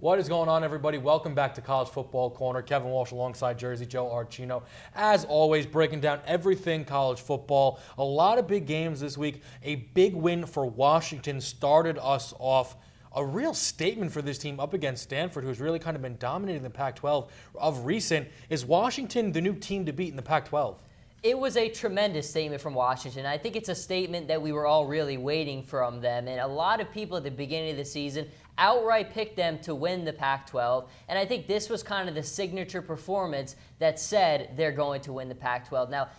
What is going on, everybody? Welcome back to College Football Corner. Kevin Walsh alongside Jersey Joe Archino. As always, breaking down everything college football. A lot of big games this week. A big win for Washington started us off. A real statement for this team up against Stanford, who's really kind of been dominating the Pac-12 of recent. Is Washington the new team to beat in the Pac-12? It was a tremendous statement from Washington. I think it's a statement that we were all really waiting from them. And a lot of people at the beginning of the season outright picked them to win the Pac-12. And I think this was kind of the signature performance that said they're going to win the Pac-12. Now,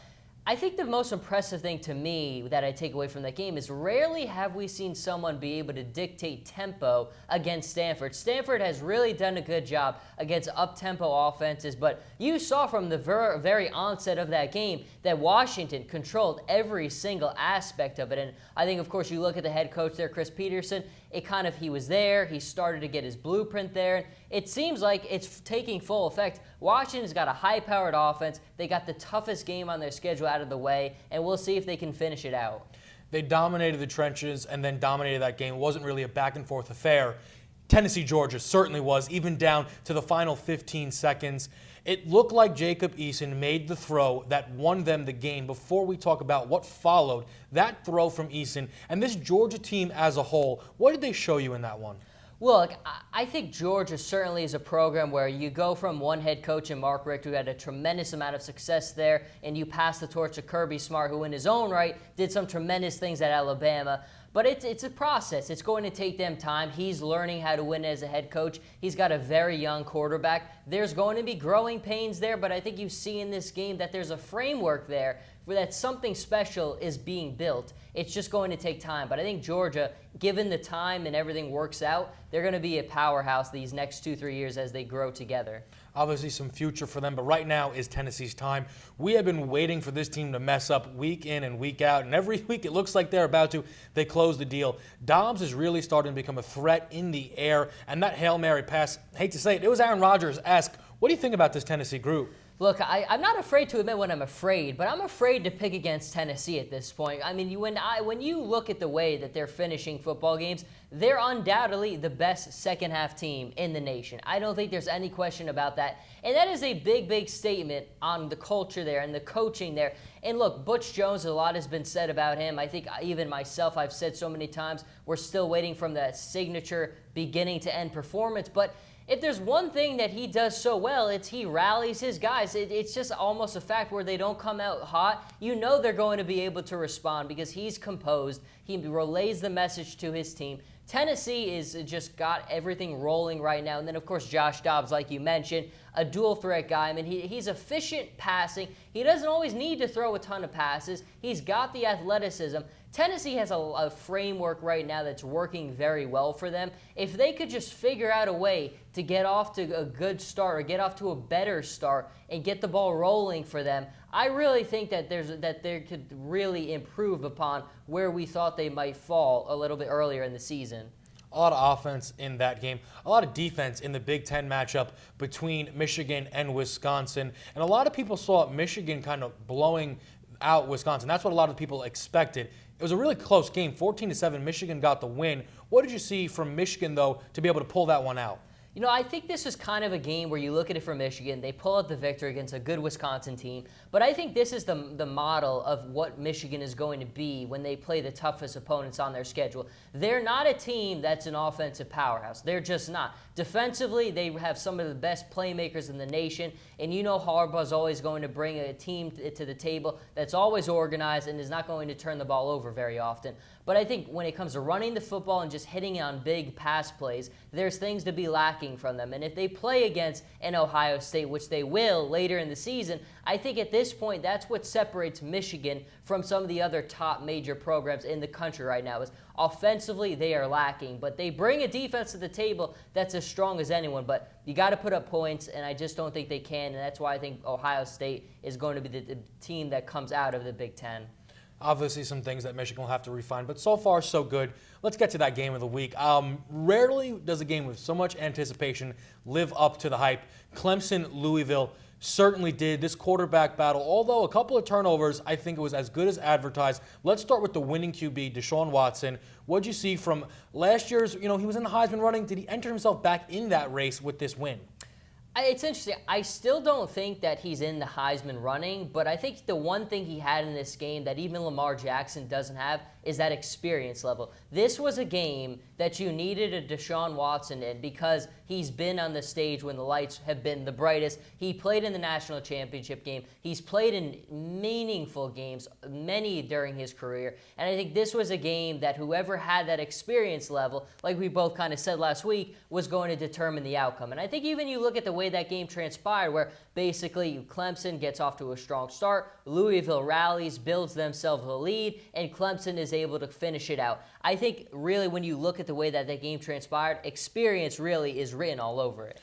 I think the most impressive thing to me that I take away from that game is rarely have we seen someone be able to dictate tempo against Stanford. Stanford has really done a good job against up-tempo offenses, but you saw from the very onset of that game that Washington controlled every single aspect of it. And I think, of course, you look at the head coach there, Chris Peterson, he was there. He started to get his blueprint there. It seems like it's taking full effect. Washington's got a high-powered offense. They got the toughest game on their schedule out of the way, and we'll see if they can finish it out. They dominated the trenches and then dominated that game. It wasn't really a back-and-forth affair. Tennessee, Georgia certainly was, even down to the final 15 seconds. It looked like Jacob Eason made the throw that won them the game. Before we talk about what followed, that throw from Eason and this Georgia team as a whole, what did they show you in that one? Look, I think Georgia certainly is a program where you go from one head coach in Mark Richt, who had a tremendous amount of success there, and you pass the torch to Kirby Smart, who in his own right did some tremendous things at Alabama. But it's a process. It's going to take them time. He's learning how to win as a head coach. He's got a very young quarterback. There's going to be growing pains there, but I think you see in this game that there's a framework there where that something special is being built. It's just going to take time. But I think Georgia, given the time and everything works out, they're going to be a powerhouse these next 2-3 years as they grow together. Obviously some future for them, but right now is Tennessee's time. We have been waiting for this team to mess up week in and week out, and every week it looks like they're about to. They close the deal. Dobbs is really starting to become a threat in the air, and that Hail Mary pass, hate to say it was Aaron Rodgers-esque. What do you think about this Tennessee group? Look, I'm not afraid to admit when I'm afraid, but I'm afraid to pick against Tennessee at this point. I mean, when you look at the way that they're finishing football games, they're undoubtedly the best second-half team in the nation. I don't think there's any question about that. And that is a big, big statement on the culture there and the coaching there. And look, Butch Jones, a lot has been said about him. I think even myself, I've said so many times, we're still waiting from that signature beginning-to-end performance. But if there's one thing that he does so well, it's he rallies his guys. It's just almost a fact where they don't come out hot. You know they're going to be able to respond because he's composed. He relays the message to his team. Tennessee is just got everything rolling right now. And then, of course, Josh Dobbs, like you mentioned, a dual-threat guy. I mean, he's efficient passing. He doesn't always need to throw a ton of passes. He's got the athleticism. Tennessee has a framework right now that's working very well for them. If they could just figure out a way to get off to a good start or get off to a better start and get the ball rolling for them, I really think that they could really improve upon where we thought they might fall a little bit earlier in the season. A lot of offense in that game, a lot of defense in the Big Ten matchup between Michigan and Wisconsin. And a lot of people saw Michigan kind of blowing out Wisconsin. That's what a lot of people expected. It was a really close game, 14-7. Michigan got the win. What did you see from Michigan, though, to be able to pull that one out? You know, I think this is kind of a game where you look at it for Michigan. They pull out the victory against a good Wisconsin team. But I think this is the model of what Michigan is going to be when they play the toughest opponents on their schedule. They're not a team that's an offensive powerhouse. They're just not. Defensively, they have some of the best playmakers in the nation. And you know Harbaugh's always going to bring a team to the table that's always organized and is not going to turn the ball over very often. But I think when it comes to running the football and just hitting on big pass plays, there's things to be lacking from them. And if they play against an Ohio State, which they will later in the season, I think at this point that's what separates Michigan from some of the other top major programs in the country right now. Is offensively they are lacking, but they bring a defense to the table that's as strong as anyone. But you got to put up points, and I just don't think they can. And that's why I think Ohio State is going to be the team that comes out of the Big Ten. Obviously some things that Michigan will have to refine, but so far so good. let's get to that game of the week. Rarely does a game with so much anticipation live up to the hype. Clemson-Louisville certainly did. This quarterback battle, although a couple of turnovers, I think it was as good as advertised. Let's start with the winning QB, Deshaun Watson. What'd you see from last year's, he was in the Heisman running. Did he enter himself back in that race with this win? It's interesting. I still don't think that he's in the Heisman running, but I think the one thing he had in this game that even Lamar Jackson doesn't have is that experience level. This was a game that you needed a Deshaun Watson in because he's been on the stage when the lights have been the brightest. He played in the national championship game. He's played in meaningful games, many during his career. And I think this was a game that whoever had that experience level, like we both kind of said last week, was going to determine the outcome. And I think even you look at the way that game transpired, where basically Clemson gets off to a strong start, Louisville rallies, builds themselves a lead, and Clemson is able to finish it out. I think really when you look at the way that game transpired, experience really is written all over it.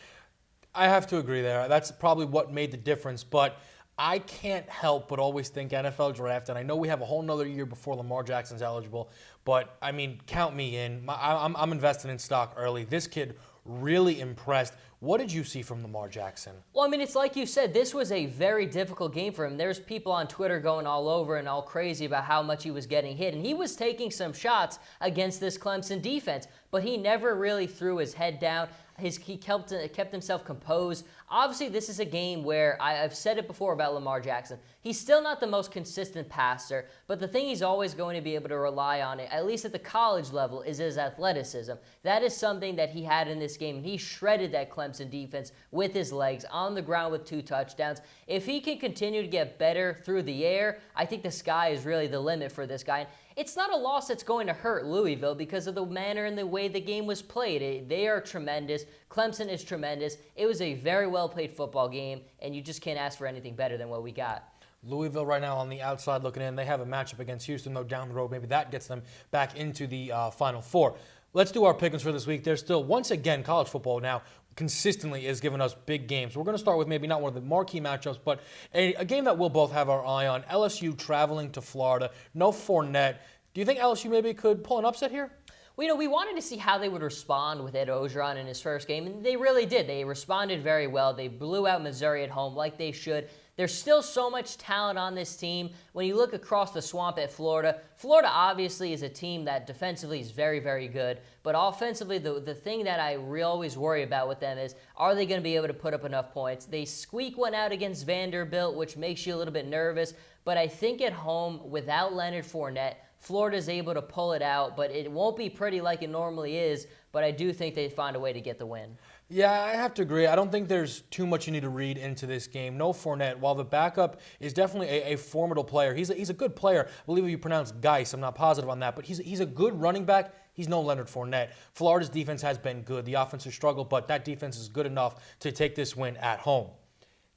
I have to agree there. That's probably what made the difference, but I can't help but always think NFL draft, and I know we have a whole nother year before Lamar Jackson's eligible, but I mean, count me in. I'm invested in stock early. This kid really impressed. What did you see from Lamar Jackson? Well, I mean, it's like you said, this was a very difficult game for him. There's people on Twitter going all over and all crazy about how much he was getting hit. And he was taking some shots against this Clemson defense, but he never really threw his head down. He kept himself composed. Obviously, this is a game where I've said it before about Lamar Jackson. He's still not the most consistent passer, but the thing he's always going to be able to rely on, at least at the college level, is his athleticism. That is something that he had in this game, and he shredded that Clemson defense with his legs on the ground with 2 touchdowns. If he can continue to get better through the air, I think the sky is really the limit for this guy. It's not a loss that's going to hurt Louisville because of the manner and the way the game was played. They are tremendous. Clemson is tremendous. It was a very well-played football game, and you just can't ask for anything better than what we got. Louisville right now on the outside looking in. They have a matchup against Houston, though, down the road. Maybe that gets them back into the Final Four. Let's do our pick'ems for this week. There's still, once again, college football now consistently is giving us big games. We're going to start with maybe not one of the marquee matchups, but a game that we'll both have our eye on. LSU traveling to Florida. No Fournette. Do you think LSU maybe could pull an upset here? Well, we wanted to see how they would respond with Ed Orgeron in his first game, and they really did. They responded very well. They blew out Missouri at home like they should. There's still so much talent on this team. When you look across the swamp at Florida, Florida obviously is a team that defensively is very, very good. But offensively, the thing that I always worry about with them is, are they going to be able to put up enough points? They squeak one out against Vanderbilt, which makes you a little bit nervous. But I think at home, without Leonard Fournette, Florida's able to pull it out, but it won't be pretty like it normally is. But I do think they find a way to get the win. Yeah, I have to agree. I don't think there's too much you need to read into this game. No Fournette, while the backup is definitely a formidable player. He's a good player. I believe you pronounce Geis. I'm not positive on that, but he's a good running back. He's no Leonard Fournette. Florida's defense has been good. The offense has struggled, but that defense is good enough to take this win at home.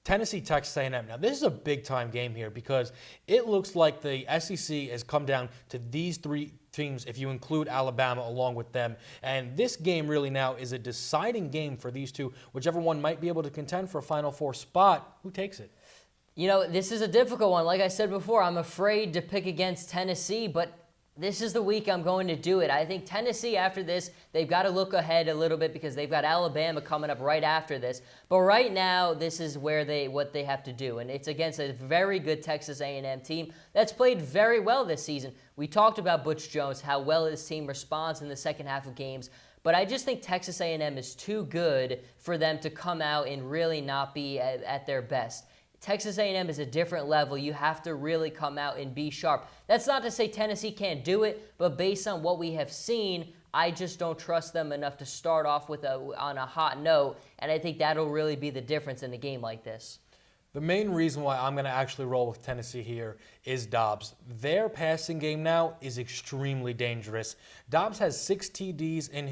Tennessee, Texas A&M. Now, this is a big-time game here because it looks like the SEC has come down to these 3 teams if you include Alabama along with them. And this game really now is a deciding game for these two. Whichever one might be able to contend for a Final Four spot, who takes it? This is a difficult one. Like I said before, I'm afraid to pick against Tennessee, but this is the week I'm going to do it. I think Tennessee, after this, they've got to look ahead a little bit because they've got Alabama coming up right after this. But right now, this is what they have to do, and it's against a very good Texas A&M team that's played very well this season. We talked about Butch Jones, how well his team responds in the second half of games, but I just think Texas A&M is too good for them to come out and really not be at their best. Texas A&M is a different level. You have to really come out and be sharp. That's not to say Tennessee can't do it, but based on what we have seen, I just don't trust them enough to start off on a hot note, and I think that'll really be the difference in a game like this. The main reason why I'm going to actually roll with Tennessee here is Dobbs. Their passing game now is extremely dangerous. Dobbs has 7 TDs in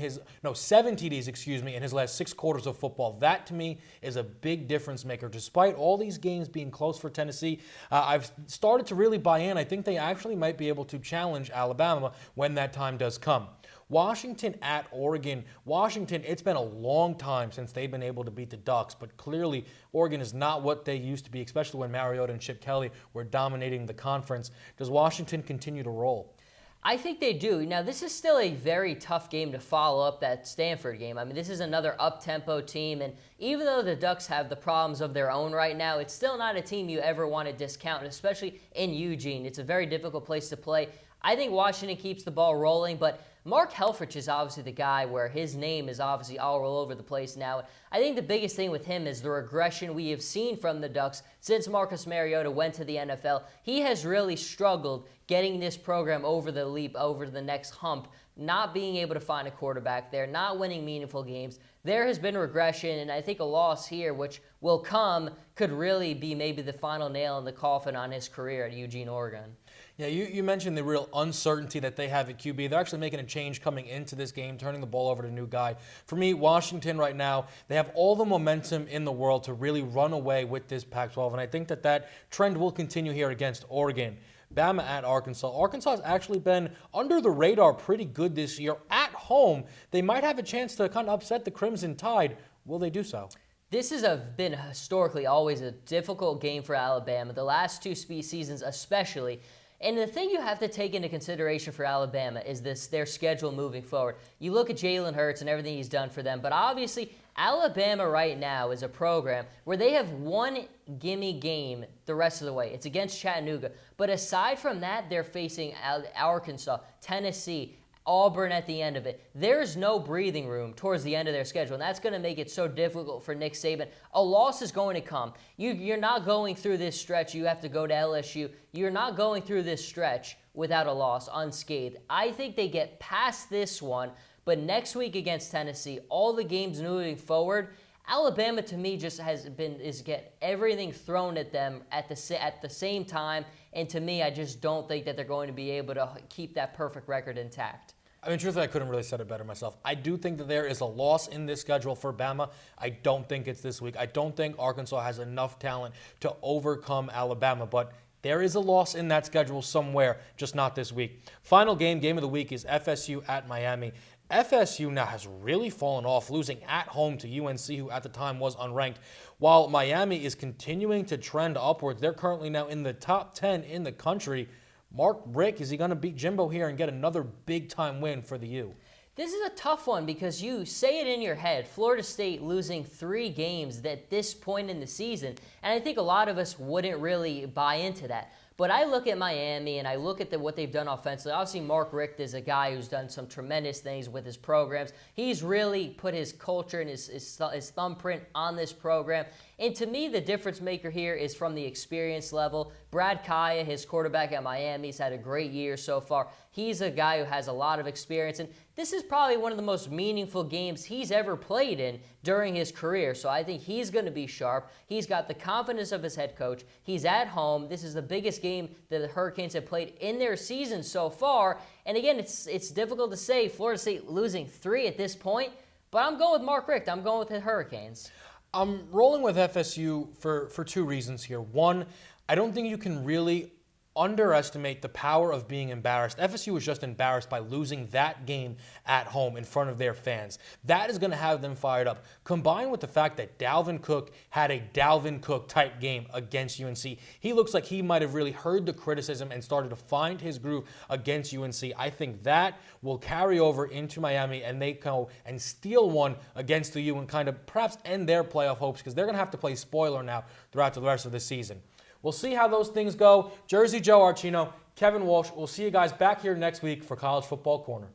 his last 6 quarters of football. That, to me, is a big difference maker. Despite all these games being close for Tennessee, I've started to really buy in. I think they actually might be able to challenge Alabama when that time does come. Washington at Oregon. Washington, it's been a long time since they've been able to beat the Ducks, but clearly Oregon is not what they used to be, especially when Mariota and Chip Kelly were dominating the conference. Does Washington continue to roll? I think they do. Now, this is still a very tough game to follow up that Stanford game. I mean, this is another up-tempo team, and even though the Ducks have the problems of their own right now, it's still not a team you ever want to discount, especially in Eugene. It's a very difficult place to play. I think Washington keeps the ball rolling, but Mark Helfrich is obviously the guy where his name is obviously all over the place now. I think the biggest thing with him is the regression we have seen from the Ducks since Marcus Mariota went to the NFL. He has really struggled getting this program over the leap, over the next hump, not being able to find a quarterback there, not winning meaningful games. There has been regression, and I think a loss here, which will come, could really be maybe the final nail in the coffin on his career at Eugene, Oregon. Yeah, you mentioned the real uncertainty that they have at QB. They're actually making a change coming into this game, turning the ball over to a new guy. For me, Washington right now, they have all the momentum in the world to really run away with this Pac-12, and I think that trend will continue here against Oregon. Bama at Arkansas. Arkansas has actually been under the radar pretty good this year. At home, they might have a chance to kind of upset the Crimson Tide. Will they do so? This has been historically always a difficult game for Alabama, the last two seasons especially. And the thing you have to take into consideration for Alabama is their schedule moving forward. You look at Jalen Hurts and everything he's done for them, but obviously Alabama right now is a program where they have one gimme game the rest of the way. It's against Chattanooga. But aside from that, they're facing Arkansas, Tennessee, Auburn at the end of it. There's no breathing room towards the end of their schedule, and that's going to make it so difficult for Nick Saban. A loss is going to come. You're not going through this stretch. You have to go to LSU. You're not going through this stretch without a loss unscathed. I think they get past this one, but next week against Tennessee, all the games moving forward, Alabama to me just is get everything thrown at them at the same time, and to me, I just don't think that they're going to be able to keep that perfect record intact. I mean, truthfully, I couldn't really said it better myself. I do think that there is a loss in this schedule for Bama. I don't think it's this week. I don't think Arkansas has enough talent to overcome Alabama, but there is a loss in that schedule somewhere, just not this week. Final game of the week is FSU at Miami. FSU now has really fallen off, losing at home to UNC, who at the time was unranked. While Miami is continuing to trend upwards, they're currently now in the top 10 in the country. Mark Richt, is he going to beat Jimbo here and get another big-time win for the U? This is a tough one because you say it in your head. Florida State losing 3 games at this point in the season, and I think a lot of us wouldn't really buy into that. But I look at Miami and I look at what they've done offensively. Obviously, Mark Richt is a guy who's done some tremendous things with his programs. He's really put his culture and his thumbprint on this program. And to me, the difference maker here is from the experience level. Brad Kaya, his quarterback at Miami, he's had a great year so far. He's a guy who has a lot of experience, and this is probably one of the most meaningful games he's ever played in during his career. So I think he's going to be sharp. He's got the confidence of his head coach. He's at home. This is the biggest game that the Hurricanes have played in their season so far. And again, it's difficult to say Florida State losing 3 at this point, but I'm going with Mark Richt. I'm going with the Hurricanes. I'm rolling with FSU for 2 reasons here. One, I don't think you can really underestimate the power of being embarrassed. FSU was just embarrassed by losing that game at home in front of their fans. That is going to have them fired up. Combined with the fact that Dalvin Cook had a Dalvin Cook type game against UNC, he looks like he might have really heard the criticism and started to find his groove against UNC. I think that will carry over into Miami, and they go and steal one against the U and kind of perhaps end their playoff hopes, because they're going to have to play spoiler now throughout the rest of the season. We'll see how those things go. Jersey Joe Archino, Kevin Walsh. We'll see you guys back here next week for College Football Corner.